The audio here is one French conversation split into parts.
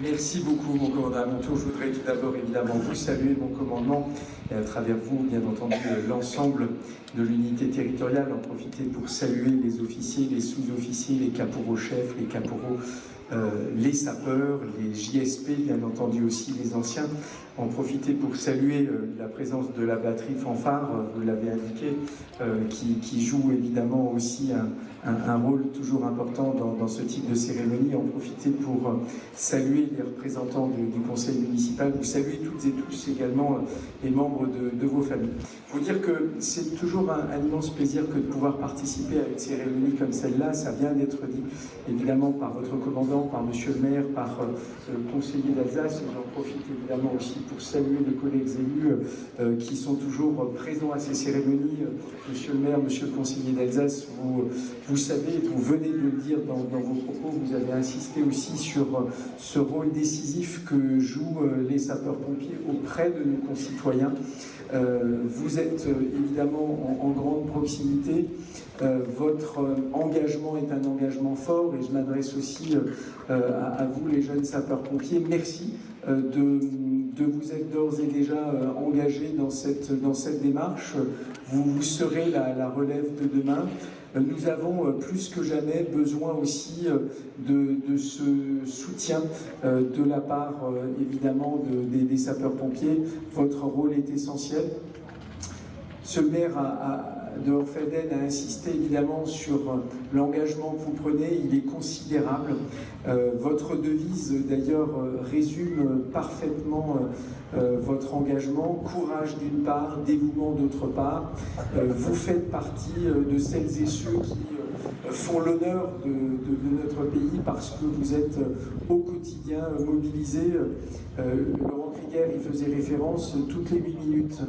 Merci beaucoup, mon commandant. À mon tour, je voudrais tout d'abord évidemment vous saluer, mon commandement, et à travers vous, bien entendu, l'ensemble de l'unité territoriale. En profiter pour saluer les officiers, les sous-officiers, les caporaux-chefs, les caporaux, les sapeurs, les JSP, bien entendu aussi les anciens. En profiter pour saluer la présence de la batterie fanfare, vous l'avez indiqué, qui joue évidemment aussi un rôle toujours important dans ce type de cérémonie. En profiter pour saluer les représentants du conseil municipal, vous saluez toutes et tous également les membres de vos familles. Vous dire que c'est toujours un immense plaisir que de pouvoir participer à une cérémonie comme celle-là. Ça vient d'être dit évidemment par votre commandant, par monsieur le maire, par le conseiller d'Alsace, et j'en profite évidemment aussi pour saluer les collègues élus qui sont toujours présents à ces cérémonies. Monsieur le maire, monsieur le conseiller d'Alsace, vous savez, vous venez de le dire dans vos propos, vous avez insisté aussi sur ce rôle décisif que jouent les sapeurs-pompiers auprès de nos concitoyens. Vous êtes évidemment en grande proximité. Votre engagement est un engagement fort, et je m'adresse aussi à vous, les jeunes sapeurs-pompiers. Merci de vous être d'ores et déjà engagés dans cette démarche. Vous serez la relève de demain. Nous avons plus que jamais besoin aussi de ce soutien de la part évidemment des sapeurs-pompiers. Votre rôle est essentiel. Ce maire de Hochfelden a insisté évidemment sur l'engagement que vous prenez, il est considérable. Votre devise d'ailleurs résume parfaitement votre engagement, courage d'une part, dévouement d'autre part. Vous faites partie de celles et ceux qui font l'honneur de notre pays parce que vous êtes au quotidien mobilisés. Laurent Krieger y faisait référence toutes les 8 minutes.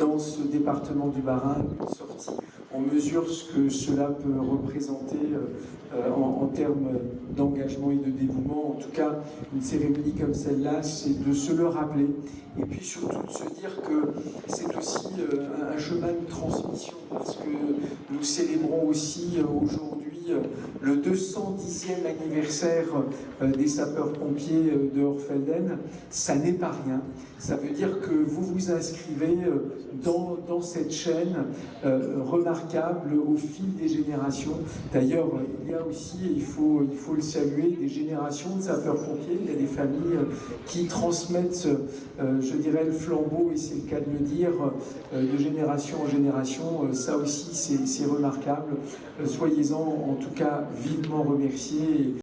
Dans ce département du Bas-Rhin, une sortie. On mesure ce que cela peut représenter en termes d'engagement et de dévouement. En tout cas, une cérémonie comme celle-là, c'est de se le rappeler. Et puis surtout de se dire que c'est aussi un chemin de transmission, parce que nous célébrons aussi aujourd'hui le 210e anniversaire des sapeurs-pompiers de Hochfelden. Ça n'est pas rien. Ça veut dire que vous vous inscrivez dans cette chaîne remarquable au fil des générations. D'ailleurs, il y a aussi, il faut le saluer, des générations de sapeurs-pompiers. Il y a des familles qui transmettent, je dirais, le flambeau, et c'est le cas de le dire, de génération en génération. Ça aussi, c'est remarquable. Soyez-en, en tout cas, vivement remerciés.